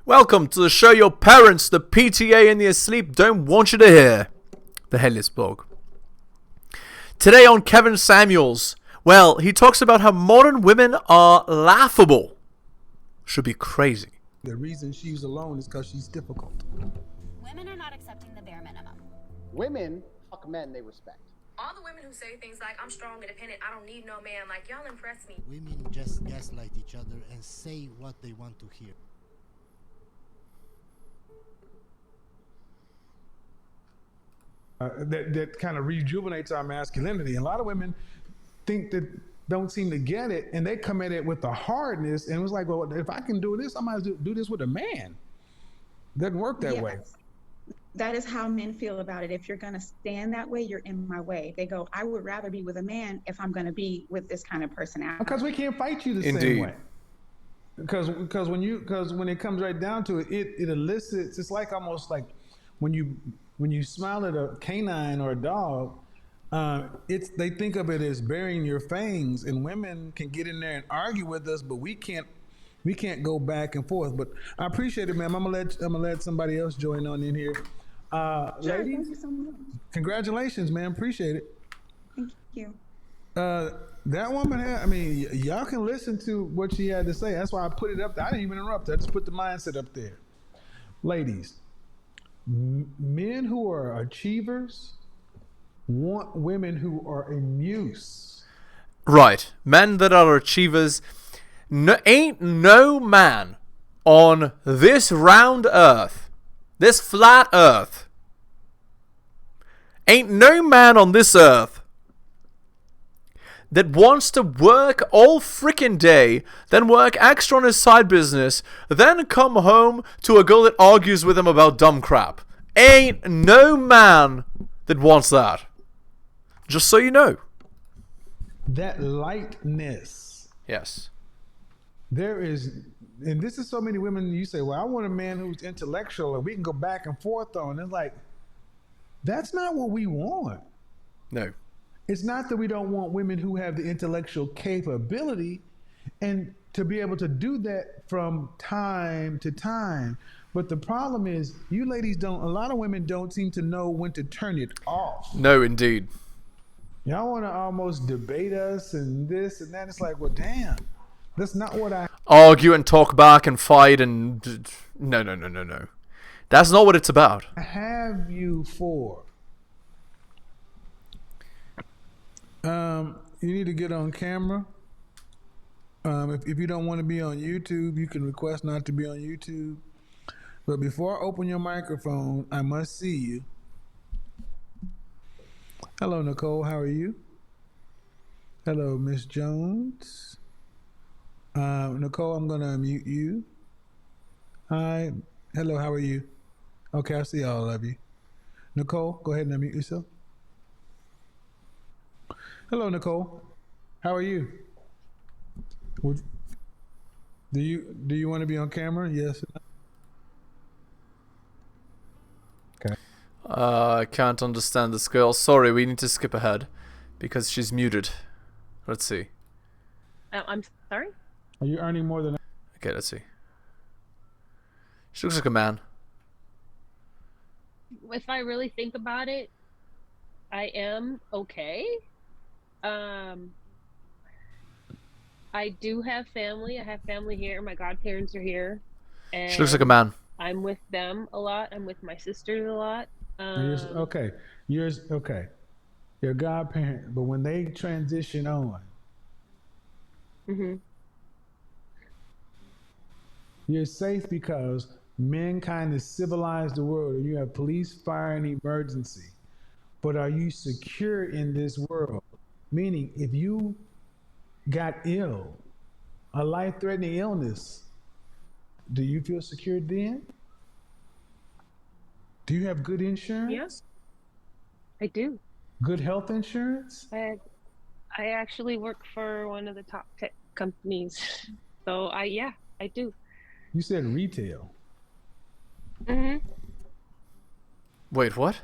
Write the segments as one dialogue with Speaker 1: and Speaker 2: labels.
Speaker 1: Welcome to the show your parents, the PTA, and the asleep don't want you to hear. The heliosblog. Today on Kevin Samuels, well, he talks about how modern women are laughable. Should be crazy.
Speaker 2: The reason she's alone is because she's difficult.
Speaker 3: Women are not accepting the bare minimum.
Speaker 4: Women fuck men they respect.
Speaker 5: All the women who say things like, I'm strong, independent, I don't need no man, like, y'all impress me.
Speaker 6: Women just gaslight each other and say what they want to hear.
Speaker 2: That kind of rejuvenates our masculinity. And a lot of women don't seem to get it, and they come at it with the hardness, and it's like, well, if I can do this, I might as well do this with a man. Doesn't work that way.
Speaker 7: That is how men feel about it. If you're going to stand that way, you're in my way. They go, I would rather be with a man if I'm going to be with this kind of personality. Because
Speaker 2: we can't fight you the same way. Because when it comes right down to it, it elicits. It's like almost like when you smile at a canine or a dog. They think of it as burying your fangs, and women can get in there and argue with us, but we can't go back and forth. But I appreciate it, ma'am. I'm gonna let somebody else join on in here.
Speaker 7: Sure,
Speaker 2: Ladies,
Speaker 7: thank you so much.
Speaker 2: congratulations, ma'am. Appreciate it.
Speaker 7: Thank you.
Speaker 2: That woman y'all can listen to what she had to say. That's why I put it up there. I didn't even interrupt her. I just put the mindset up there. Ladies, men who are achievers want women who are in use.
Speaker 1: Right. Men that are achievers. Ain't no man on this round earth, this flat earth, ain't no man on this earth that wants to work all frickin' day, then work extra on his side business, then come home to a girl that argues with him about dumb crap. Ain't no man that wants that. Just so you know.
Speaker 2: That lightness.
Speaker 1: Yes.
Speaker 2: There is, and this is so many women, you say, well, I want a man who's intellectual and we can go back and forth on. It's like, that's not what we want.
Speaker 1: No.
Speaker 2: It's not that we don't want women who have the intellectual capability and to be able to do that from time to time. But the problem is, you ladies a lot of women don't seem to know when to turn it off.
Speaker 1: No, indeed.
Speaker 2: Y'all want to almost debate us and this and that. It's like, well, damn. That's not what I
Speaker 1: argue and talk back and fight and no. That's not what it's about.
Speaker 2: have you for. You need to get on camera. If you don't want to be on YouTube, you can request not to be on YouTube. But before I open your microphone, I must see you. Hello, Nicole. How are you? Hello, Miss Jones. Nicole, I'm going to unmute you. Hi. Hello, how are you? Okay, I see all of you. Nicole, go ahead and unmute yourself. Hello, Nicole. How are you? Do you want to be on camera? Yes. Okay.
Speaker 1: I can't understand this girl. Sorry, we need to skip ahead because she's muted. Let's see.
Speaker 5: I'm sorry?
Speaker 2: Are you earning more than...
Speaker 1: Okay, let's see. She looks like a man.
Speaker 5: If I really think about it, I am okay. I do have family. I have family here. My godparents are here. And
Speaker 1: She looks like a man.
Speaker 5: I'm with them a lot. I'm with my sisters a lot.
Speaker 2: Okay. Okay. Your godparent, but when they transition on, you're safe because men kind of civilize the world, and you have police, fire, and emergency. But are you secure in this world? Meaning, if you got ill, a life-threatening illness, do you feel secure then? Do you have good insurance?
Speaker 5: Yes, I do.
Speaker 2: Good health insurance?
Speaker 5: I actually work for one of the top tech companies. So I do.
Speaker 2: You said retail.
Speaker 1: Wait, what?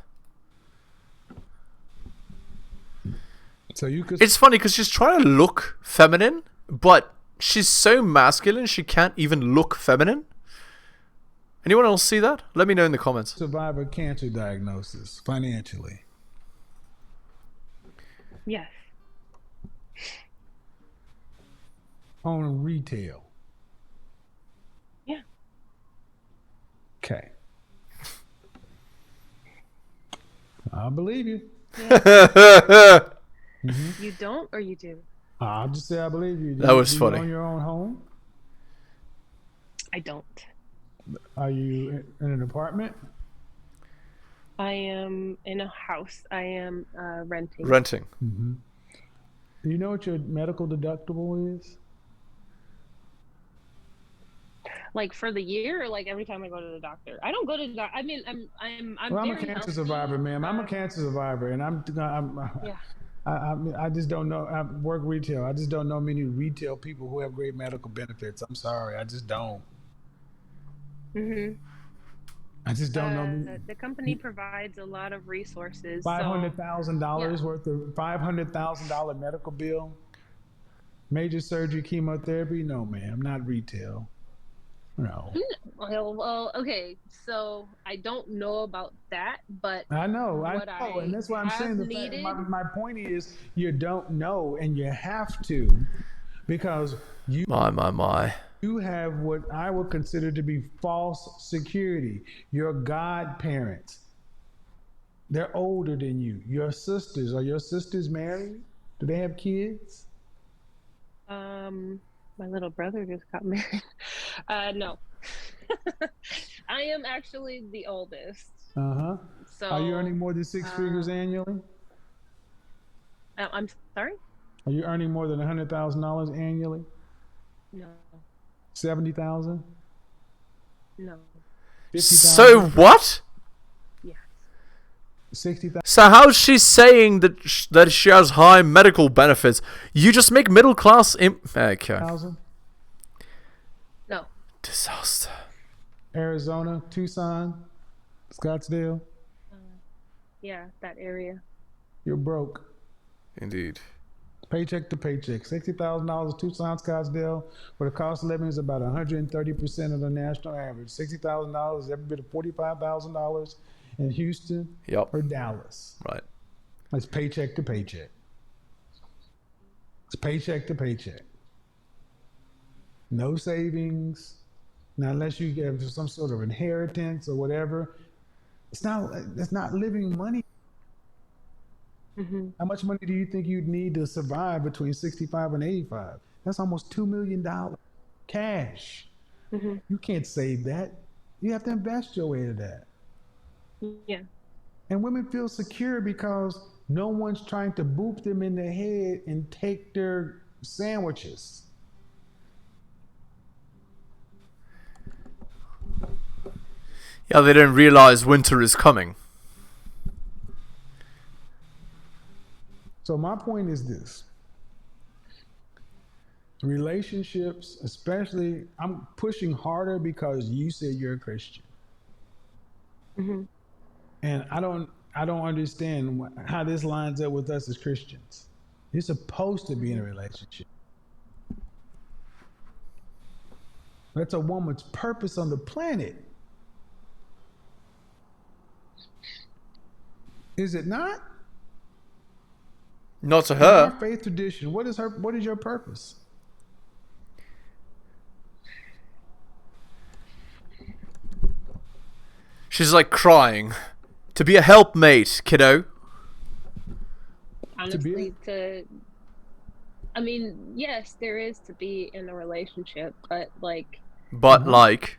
Speaker 2: So you could...
Speaker 1: It's funny because she's trying to look feminine, but she's so masculine she can't even look feminine. Anyone else see that? Let me know in the comments.
Speaker 2: Survivor cancer diagnosis financially.
Speaker 5: Yes.
Speaker 2: On retail.
Speaker 5: Yeah.
Speaker 2: Okay. I believe you.
Speaker 5: You don't, or you do?
Speaker 2: I'll just say I believe you.
Speaker 1: That was
Speaker 2: Do
Speaker 1: funny.
Speaker 2: You own your own home?
Speaker 5: I don't.
Speaker 2: Are you in an apartment?
Speaker 5: I am in a house. I am renting.
Speaker 1: Renting.
Speaker 2: Mm-hmm. Do you know what your medical deductible is?
Speaker 5: Like for the year, or like every time I go to the doctor? I don't go to the doctor. I mean, I'm
Speaker 2: Well, I'm a
Speaker 5: very
Speaker 2: cancer
Speaker 5: healthy.
Speaker 2: survivor, ma'am. I'm a cancer survivor, and
Speaker 5: Yeah.
Speaker 2: I just don't know. I work retail. I just don't know many retail people who have great medical benefits. I'm sorry, I just don't.
Speaker 5: Mhm.
Speaker 2: I just don't know.
Speaker 5: The company provides a lot of resources.
Speaker 2: $500,000 worth of $500,000 medical bill, major surgery, chemotherapy. No, ma'am, not retail. No.
Speaker 5: Well, okay. So I don't know about that, but
Speaker 2: I know,
Speaker 5: what
Speaker 2: and that's why I'm
Speaker 5: have
Speaker 2: saying
Speaker 5: needed.
Speaker 2: my point is you don't know, and you have to, because
Speaker 1: My.
Speaker 2: you have what I would consider to be false security. Your godparents, they're older than you. Your sisters, are your sisters married? Do they have kids?
Speaker 5: My little brother just got married. No. I am actually the oldest.
Speaker 2: Uh-huh.
Speaker 5: So
Speaker 2: Are you earning more than six figures annually?
Speaker 5: I'm sorry?
Speaker 2: Are you earning more than $100,000 annually?
Speaker 5: No.
Speaker 2: 70,000?
Speaker 5: No.
Speaker 2: 50,000?
Speaker 1: So what?
Speaker 5: Yes.
Speaker 2: 60,000?
Speaker 1: So how's she saying that she has high medical benefits? You just make middle class. Okay.
Speaker 5: No.
Speaker 1: Disaster.
Speaker 2: Arizona, Tucson, Scottsdale.
Speaker 5: Yeah, that area.
Speaker 2: You're broke.
Speaker 1: Indeed.
Speaker 2: Paycheck to paycheck. $60,000 Tucson, Scottsdale, where the cost of living is about 130% of the national average. $60,000 is every bit of $45,000 in Houston or Dallas.
Speaker 1: Right.
Speaker 2: That's paycheck to paycheck. It's paycheck to paycheck. No savings. Now, unless you get some sort of inheritance or whatever, it's not living money.
Speaker 5: Mm-hmm.
Speaker 2: How much money do you think you'd need to survive between 65 and 85? That's almost $2 million cash.
Speaker 5: Mm-hmm.
Speaker 2: You can't save that. You have to invest your way to that.
Speaker 5: Yeah.
Speaker 2: And women feel secure because no one's trying to boop them in the head and take their sandwiches.
Speaker 1: Yeah, they don't realize winter is coming.
Speaker 2: So my point is this. Relationships, especially, I'm pushing harder because you said you're a Christian.
Speaker 5: Mm-hmm.
Speaker 2: And I don't understand how this lines up with us as Christians. You're supposed to be in a relationship. That's a woman's purpose on the planet. Is it not?
Speaker 1: Not to
Speaker 2: In
Speaker 1: her.
Speaker 2: our faith tradition, what is your purpose?
Speaker 1: She's like crying. To be a helpmate, kiddo.
Speaker 5: Honestly, I mean, yes, there is to be in a relationship, but like.
Speaker 1: But like.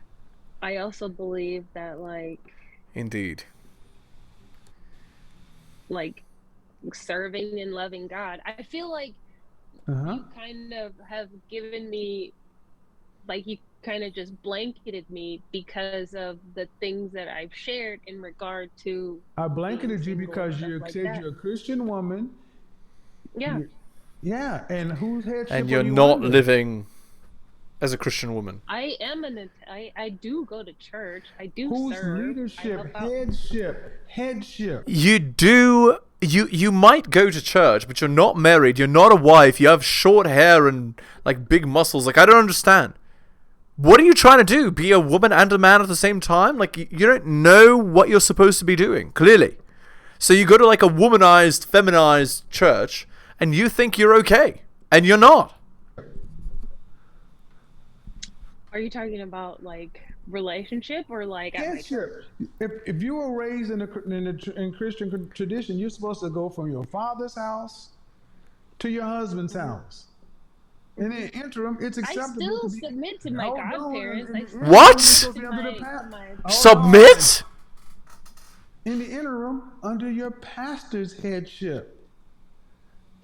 Speaker 5: I also believe that like.
Speaker 1: Indeed.
Speaker 5: Like serving and loving God. I feel like you kind of have given me, like you kind of just blanketed me because of the things that I've shared in regard to.
Speaker 2: I blanketed you because you said you're a Christian woman.
Speaker 5: Yeah.
Speaker 2: Yeah, and whose headship
Speaker 1: And you're
Speaker 2: are you
Speaker 1: not
Speaker 2: under?
Speaker 1: living as a Christian woman.
Speaker 5: I am I do go to church. I do
Speaker 2: Whose
Speaker 5: serve.
Speaker 2: leadership, headship.
Speaker 1: You do. You might go to church, but you're not married. You're not a wife. You have short hair and like big muscles. Like I don't understand. What are you trying to do? Be a woman and a man at the same time? Like, you don't know what you're supposed to be doing, clearly. So you go to like a womanized, feminized church, and you think you're okay, and you're not.
Speaker 5: Are you talking about like relationship or like at my
Speaker 2: Yes, sure. If you were raised in Christian tradition, you're supposed to go from your father's house to your husband's house. In the interim, it's
Speaker 5: I
Speaker 2: acceptable.
Speaker 5: still submit to my godparents. I still
Speaker 1: What?
Speaker 5: submit to my
Speaker 1: Submit?
Speaker 2: In the interim, under your pastor's headship.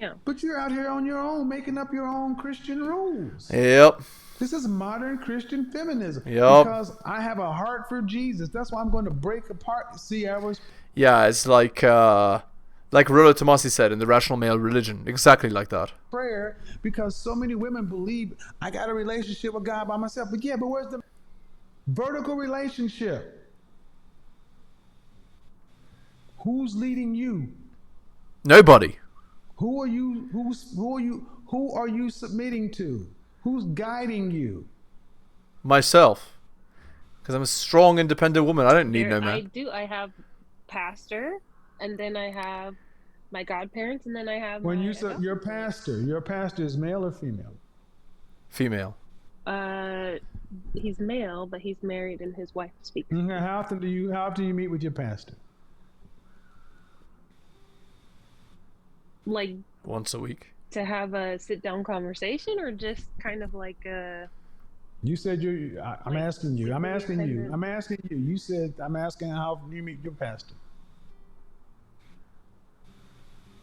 Speaker 5: Yeah.
Speaker 2: But you're out here on your own, making up your own Christian rules.
Speaker 1: Yep.
Speaker 2: This is modern Christian feminism.
Speaker 1: Yep.
Speaker 2: Because I have a heart for Jesus. That's why I'm going to break apart. See, I was.
Speaker 1: Yeah, it's like Rollo Tomasi said in The Rational Male Religion. Exactly like that.
Speaker 2: Prayer, because so many women believe I got a relationship with God by myself. But yeah, but where's the vertical relationship? Who's leading you?
Speaker 1: Nobody.
Speaker 2: Who are you? Who are you submitting to? Who's guiding you?
Speaker 1: Myself. Because I'm a strong, independent woman. I don't need no man.
Speaker 5: I have pastor, and then I have my godparents, and then I have
Speaker 2: When you say your pastor is male or female?
Speaker 1: Female.
Speaker 5: He's male, but he's married, and his wife speaks.
Speaker 2: How often do you meet with your pastor?
Speaker 5: Like
Speaker 1: once a week.
Speaker 5: To have a sit-down conversation, or just kind of like a.
Speaker 2: You said I'm asking you. I'm asking you. You said I'm asking how you meet your pastor.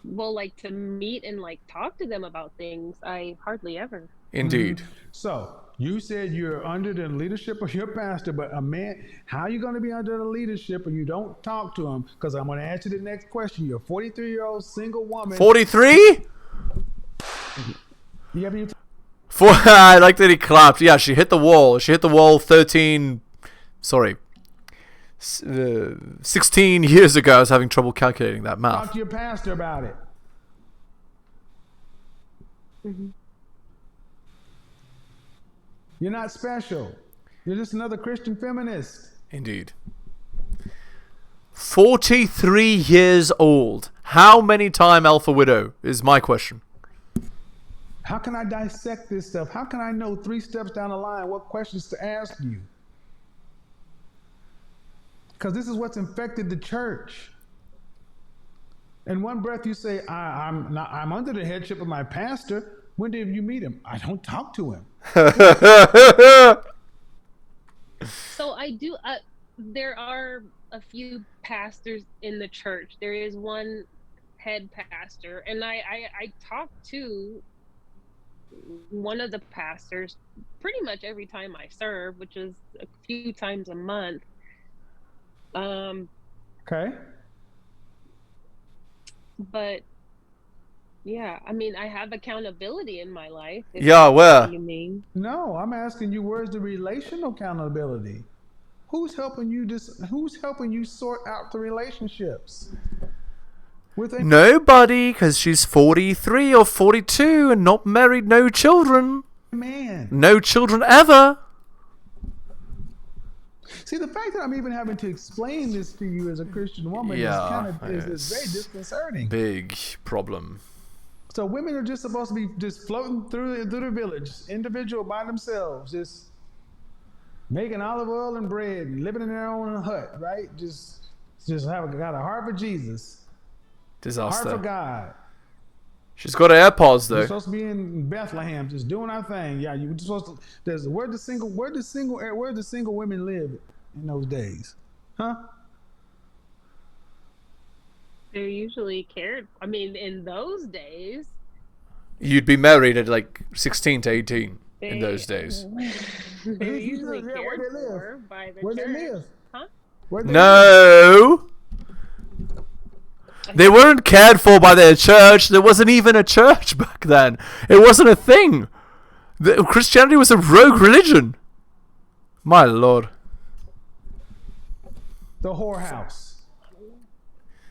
Speaker 5: Well, like to meet and like talk to them about things, I hardly ever.
Speaker 1: Indeed.
Speaker 2: Mm-hmm. So you said you're under the leadership of your pastor, but a man, how are you going to be under the leadership and you don't talk to him? Because I'm going to ask you the next question. You're a 43-year-old single woman.
Speaker 1: 43?
Speaker 2: Yeah,
Speaker 1: I like that he clapped. Yeah, she hit the wall. She hit the wall 16 years ago. I was having trouble calculating that math.
Speaker 2: Talk to your pastor about it.
Speaker 5: Mm-hmm.
Speaker 2: You're not special. You're just another Christian feminist.
Speaker 1: Indeed. 43 years old. How many time alpha widow is my question.
Speaker 2: How can I dissect this stuff? How can I know 3 steps down the line what questions to ask you? Because this is what's infected the church. In one breath you say, I'm under the headship of my pastor. When did you meet him? I don't talk to him.
Speaker 5: So I do. There are a few pastors in the church. There is one head pastor, and I talk to one of the pastors pretty much every time I serve, which is a few times a month.
Speaker 2: Okay.
Speaker 5: But yeah, I mean, I have accountability in my life.
Speaker 1: Yeah, where?
Speaker 5: You mean?
Speaker 2: No, I'm asking you, where's the relational accountability? Who's helping you sort out the relationships?
Speaker 1: Nobody, because she's 43 or 42 and not married, no children.
Speaker 2: Man.
Speaker 1: No children ever.
Speaker 2: See, the fact that I'm even having to explain this to you as a Christian woman is very disconcerting.
Speaker 1: Big problem.
Speaker 2: So women are just supposed to be just floating through the village, individual by themselves, just making olive oil and bread, and living in their own hut, right? Just got a heart for Jesus.
Speaker 1: Disaster.
Speaker 2: Heart for God.
Speaker 1: She's got her AirPods though.
Speaker 2: We're supposed to be in Bethlehem, just doing our thing. Yeah, you supposed to. Where the single women live in those days, huh?
Speaker 5: They're usually cared. I mean, in those days,
Speaker 1: you'd be married at like 16 to 18 in those days.
Speaker 5: They're usually cared for by the
Speaker 2: Where
Speaker 5: church.
Speaker 2: they live?
Speaker 5: Huh?
Speaker 1: No. They weren't cared for by their church. There wasn't even a church back then. It wasn't a thing. Christianity was a rogue religion. My lord.
Speaker 2: The whorehouse.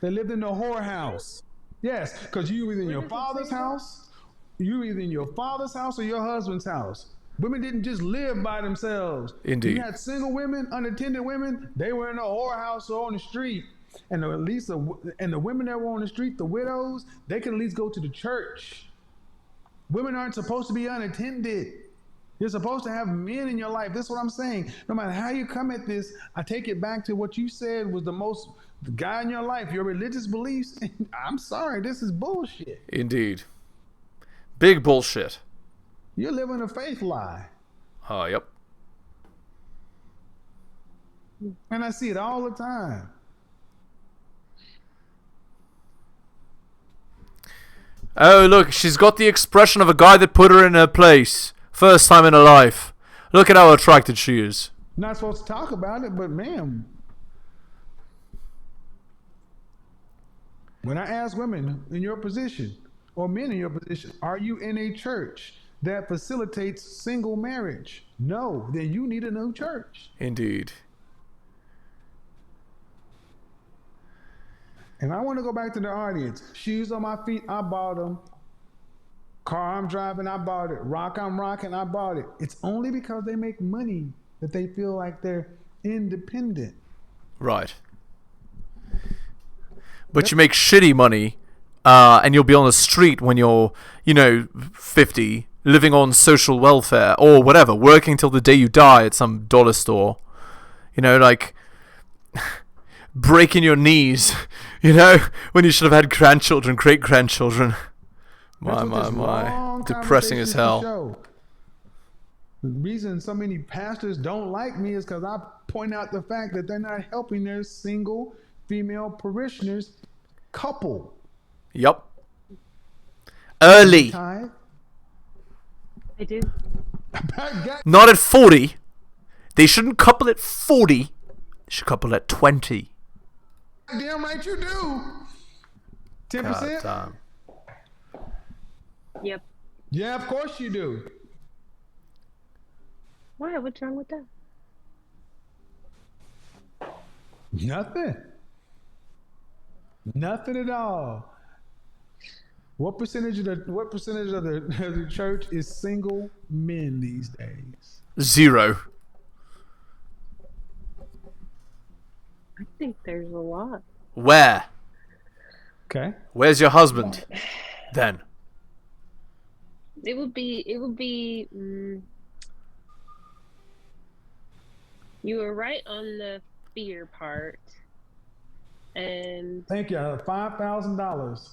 Speaker 2: They lived in the whorehouse. Yes, because you either in your father's house, or your husband's house. Women didn't just live by themselves.
Speaker 1: Indeed.
Speaker 2: You had single women, unattended women. They were in a whorehouse or on the street. And at least, and the women that were on the street, the widows, they could at least go to the church. Women aren't supposed to be unattended. You're supposed to have men in your life. This is what I'm saying. No matter how you come at this, I take it back to what you said was the guy in your life, your religious beliefs. I'm sorry, this is bullshit.
Speaker 1: Indeed. Big bullshit.
Speaker 2: You're living a faith lie.
Speaker 1: Oh, yep.
Speaker 2: And I see it all the time.
Speaker 1: Oh, look, she's got the expression of a guy that put her in her place. First time in her life. Look at how attracted she is.
Speaker 2: Not supposed to talk about it, but man, when I ask women in your position or men in your position, are you in a church that facilitates single marriage? No, then you need a new church.
Speaker 1: Indeed.
Speaker 2: And I want to go back to the audience. Shoes on my feet, I bought them. Car I'm driving, I bought it. Rock I'm rocking, I bought it. It's only because they make money that they feel like they're independent.
Speaker 1: Right. But you make shitty money, and you'll be on the street when you're, 50, living on social welfare or whatever, working till the day you die at some dollar store. Breaking your knees, when you should have had grandchildren, great-grandchildren. My. Depressing as hell.
Speaker 2: The reason so many pastors don't like me is because I point out the fact that they're not helping their single female parishioners couple.
Speaker 1: Yup. Early.
Speaker 5: I do.
Speaker 1: Not at 40. They shouldn't couple at 40. They should couple at 20.
Speaker 2: Damn right you do. 10%?
Speaker 5: Yep.
Speaker 2: Yeah, of course you do.
Speaker 5: Why? What's wrong with that?
Speaker 2: Nothing. Nothing at all. What percentage of the church is single men these days?
Speaker 1: 0.
Speaker 5: I think there's a lot.
Speaker 1: Where?
Speaker 2: Okay.
Speaker 1: Where's your husband? Then.
Speaker 5: It would be. You were right on the fear part, and
Speaker 2: thank you. $5,000.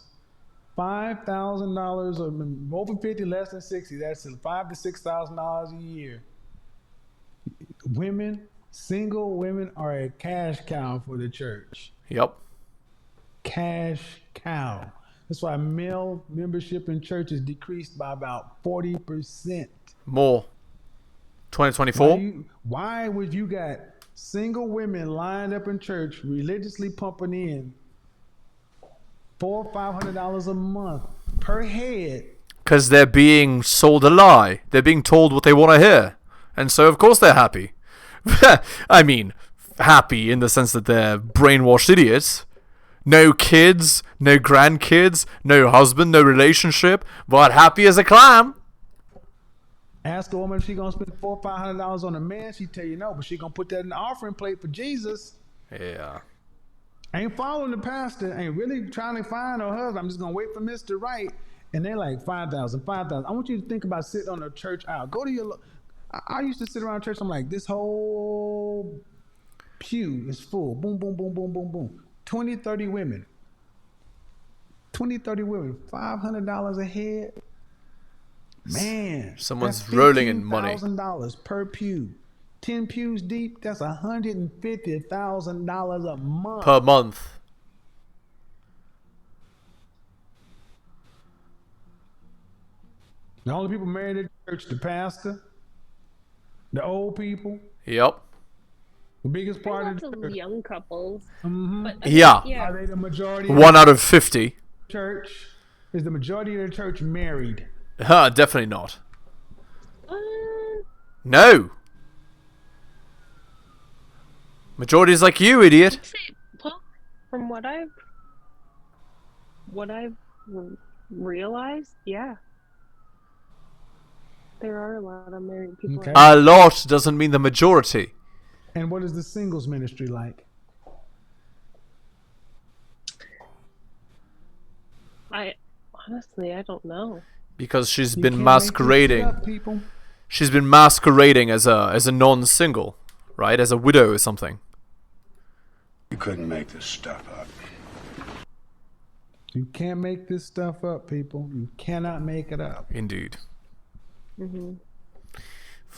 Speaker 2: $5,000 or over 50, less than 60. That's $5,000 to $6,000 a year. Single women are a cash cow for the church.
Speaker 1: Yep.
Speaker 2: Cash cow. That's why male membership in church is decreased by about 40%.
Speaker 1: More. 2024?
Speaker 2: Why would you got single women lined up in church religiously pumping in $400 or $500 a month per head?
Speaker 1: Because they're being sold a lie. They're being told what they want to hear. And so, of course, they're happy. I mean, happy in the sense that they're brainwashed idiots. No kids, no grandkids, no husband, no relationship, but happy as a clam.
Speaker 2: Ask a woman if she's going to spend $400 or $500 on a man, she tell you no, but she's going to put that in the offering plate for Jesus.
Speaker 1: Yeah.
Speaker 2: Ain't following the pastor, ain't really trying to find her husband. I'm just going to wait for Mr. Right. And they're like, 5,000. I want you to think about sitting on a church aisle. Go to your... I used to sit around church, I'm like, this whole pew is full. Boom, boom, boom, boom, boom, boom. 20, 30 women. 20, 30 women. $500 a head. Man.
Speaker 1: Someone's rolling in money.
Speaker 2: $15,000 per pew. 10 pews deep, that's $150,000 a month.
Speaker 1: Per month.
Speaker 2: The only people married at church, the pastor, the old people.
Speaker 1: Yep.
Speaker 2: The biggest part of the
Speaker 5: church. Young couples.
Speaker 2: Mm-hmm.
Speaker 5: But,
Speaker 1: yeah.
Speaker 2: Are they the majority?
Speaker 1: 1 out of 50.
Speaker 2: Church is the majority of the church married?
Speaker 1: Definitely not. No. Majority is like you, idiot.
Speaker 5: Well, from what I've realized, yeah. There are a lot of married people.
Speaker 2: Okay.
Speaker 1: A lot doesn't mean the majority.
Speaker 2: And what is the singles ministry like?
Speaker 5: I don't know.
Speaker 1: Because she's
Speaker 2: You
Speaker 1: been
Speaker 2: can't make this shit
Speaker 1: masquerading.
Speaker 2: up, people.
Speaker 1: She's been masquerading as a non-single, right? As a widow or something.
Speaker 8: You couldn't make this stuff up.
Speaker 2: You can't make this stuff up, people. You cannot make it up.
Speaker 1: Indeed.
Speaker 5: Mm-hmm.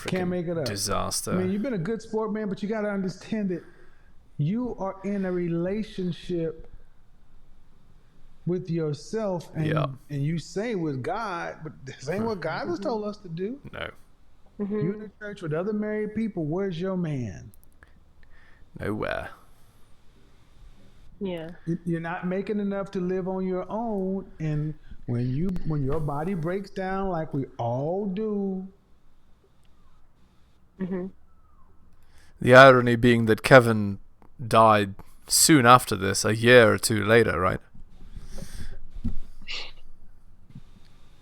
Speaker 2: Can't make it up.
Speaker 1: Disaster.
Speaker 2: I mean, you've been a good sport, man, but you got to understand that you are in a relationship with yourself, and and you say with God, but this ain't what God has told us to do.
Speaker 1: No.
Speaker 5: Mm-hmm.
Speaker 2: You in the church with other married people. Where's your man?
Speaker 1: Nowhere.
Speaker 5: Yeah.
Speaker 2: You're not making enough to live on your own, and when your body breaks down, like we all do.
Speaker 5: Mm-hmm.
Speaker 1: The irony being that Kevin died soon after this, a year or two later, right?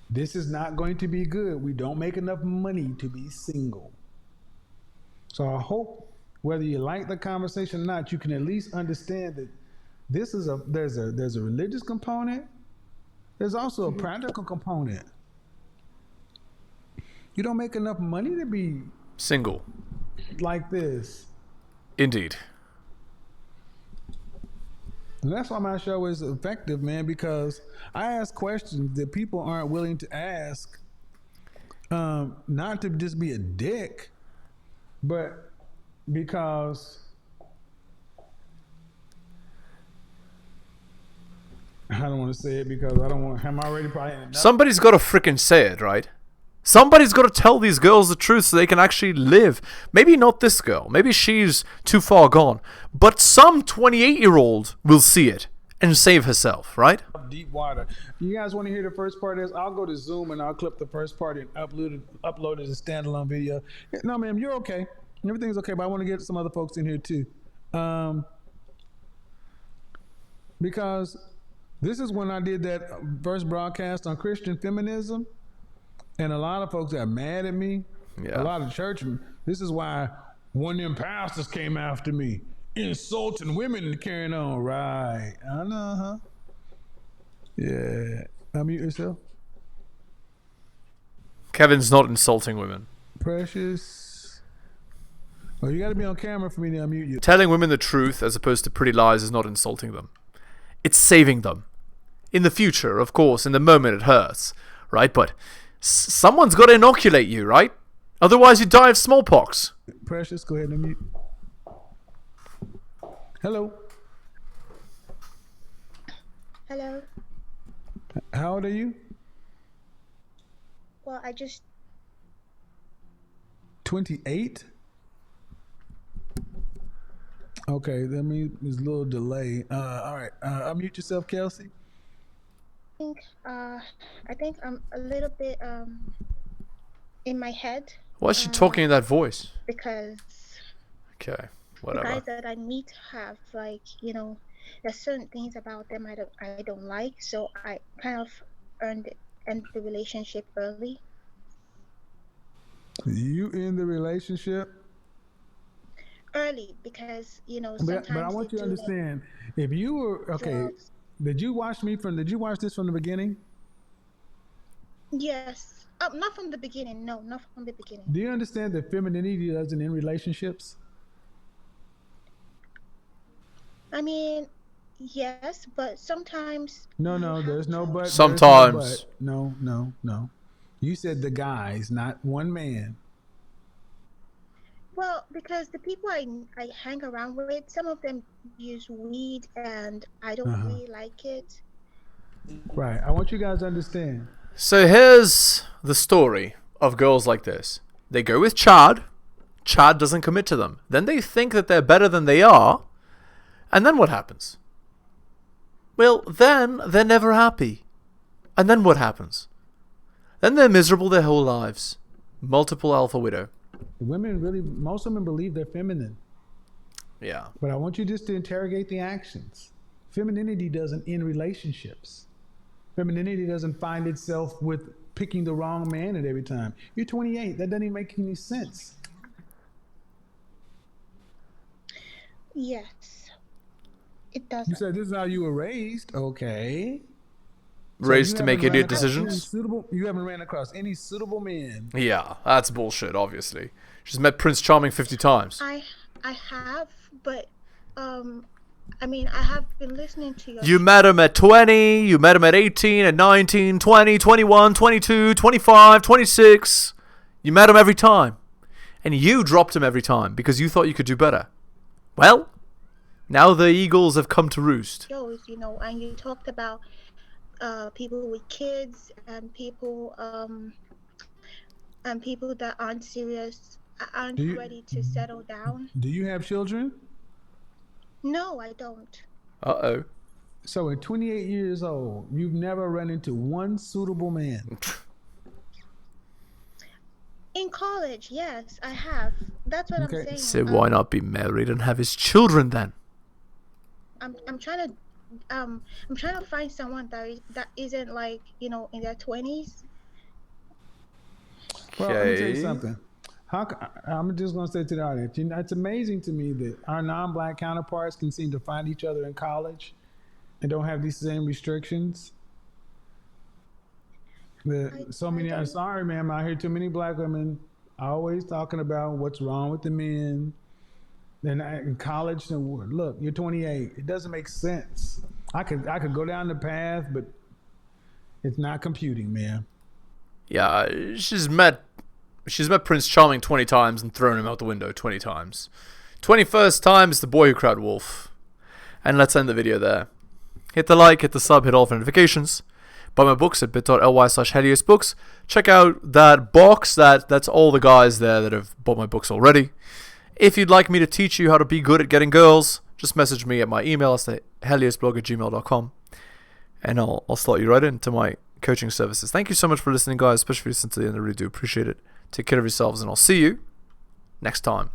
Speaker 2: This is not going to be good. We don't make enough money to be single. So I hope, whether you like the conversation or not, you can at least understand that this is there's a religious component. There's also a practical component. You don't make enough money to be
Speaker 1: Single.
Speaker 2: like this.
Speaker 1: Indeed.
Speaker 2: And that's why my show is effective, man, because I ask questions that people aren't willing to ask. Not to just be a dick, but because I don't want to say it because I don't want. I'm already probably in enough.
Speaker 1: Somebody's got to frickin' say it, right? Somebody's got to tell these girls the truth so they can actually live. Maybe not this girl. Maybe she's too far gone. But some 28-year-old will see it and save herself, right?
Speaker 2: Deep water. You guys want to hear the first part of this? I'll go to Zoom and I'll clip the first part and upload it as a standalone video. No, ma'am, you're okay. Everything's okay, but I want to get some other folks in here too. Because this is when I did that first broadcast on Christian feminism. And a lot of folks got mad at me.
Speaker 1: Yeah.
Speaker 2: A lot of churchmen. This is why one of them pastors came after me, insulting women and carrying on. Right. I know, huh? Yeah. Unmute yourself.
Speaker 1: Kevin's not insulting women.
Speaker 2: Precious. Oh, you got to be on camera for me to unmute you.
Speaker 1: Telling women the truth as opposed to pretty lies is not insulting them. It's saving them. In the future, of course, in the moment it hurts, right? But someone's got to inoculate you, right? Otherwise you die of smallpox.
Speaker 2: Precious, go ahead and unmute. Hello.
Speaker 9: Hello.
Speaker 2: How old are you?
Speaker 9: Well, I just
Speaker 2: 28? Okay, that means there's a little delay. All right, unmute yourself, Kelsey.
Speaker 9: I think I'm a little bit in my head.
Speaker 1: Why is she talking in that voice?
Speaker 9: Because
Speaker 1: Okay,
Speaker 9: the
Speaker 1: whatever.
Speaker 9: guys that I meet have, like, you know, there's certain things about them I don't like, so I kind of end the relationship early.
Speaker 2: You in the relationship?
Speaker 9: Early because, you know,
Speaker 2: But
Speaker 9: sometimes
Speaker 2: I want
Speaker 9: they
Speaker 2: you to
Speaker 9: do, like,
Speaker 2: understand, if you were okay,
Speaker 9: drugs.
Speaker 2: did you watch this from the beginning?
Speaker 9: Yes. Oh, not from the beginning. No, not from the beginning.
Speaker 2: Do you understand that femininity doesn't end relationships?
Speaker 9: I mean, yes, but sometimes
Speaker 2: No,
Speaker 9: you
Speaker 2: there's
Speaker 9: have
Speaker 2: no
Speaker 9: to.
Speaker 2: but. there's
Speaker 1: Sometimes.
Speaker 2: No but. No. You said the guys, not one man.
Speaker 9: Well, because the people I hang around with, some of them use weed, and I don't really like it.
Speaker 2: Right. I want you guys to understand.
Speaker 1: So here's the story of girls like this. They go with Chad. Chad doesn't commit to them. Then they think that they're better than they are. And then what happens? Well, then they're never happy. And then what happens? Then they're miserable their whole lives. Multiple alpha widow.
Speaker 2: Most women believe they're feminine.
Speaker 1: Yeah.
Speaker 2: But I want you just to interrogate the actions. Femininity doesn't end relationships. Femininity doesn't find itself with picking the wrong man at every time. You're 28. That doesn't even make any sense.
Speaker 9: Yes, it doesn't.
Speaker 2: You said this is how you were raised. Okay.
Speaker 1: Raised to make idiot decisions?
Speaker 2: You haven't ran across any suitable men.
Speaker 1: Yeah, that's bullshit, obviously. She's met Prince Charming 50 times.
Speaker 9: I have, but I mean, I have been listening to your...
Speaker 1: You met him at 20, you met him at 18, at 19, 20, 21, 22, 25, 26. You met him every time. And you dropped him every time because you thought you could do better. Well, now the eagles have come to roost.
Speaker 9: You know, and you talked about people with kids and people that aren't serious, aren't ready to settle down.
Speaker 2: Do you have children?
Speaker 9: No, I don't.
Speaker 1: Uh-oh.
Speaker 2: So at 28 years old, you've never run into one suitable man?
Speaker 9: In college, yes, I have. That's what I'm saying.
Speaker 1: So why not be married and have his children then?
Speaker 9: I'm trying to find someone that isn't like, you know, in their 20s.
Speaker 2: Well, let me tell you something. I'm just going to say to the audience, it's amazing to me that our non-black counterparts can seem to find each other in college and don't have these same restrictions. I'm sorry, ma'am, I hear too many black women always talking about what's wrong with the men. Then in college, look, you're 28. It doesn't make sense. I could go down the path, but it's not computing, man.
Speaker 1: Yeah, she's met Prince Charming 20 times and thrown him out the window 20 times. 21st time is the boy who cried wolf. And let's end the video there. Hit the like, hit the sub, hit all the notifications. Buy my books at bit.ly/heliosbooks. Check out that box. That's all the guys there that have bought my books already. If you'd like me to teach you how to be good at getting girls, just message me at my email. It's theheliosblog@gmail.com. And I'll slot you right into my coaching services. Thank you so much for listening, guys, especially if you listen to the end. I really do appreciate it. Take care of yourselves, and I'll see you next time.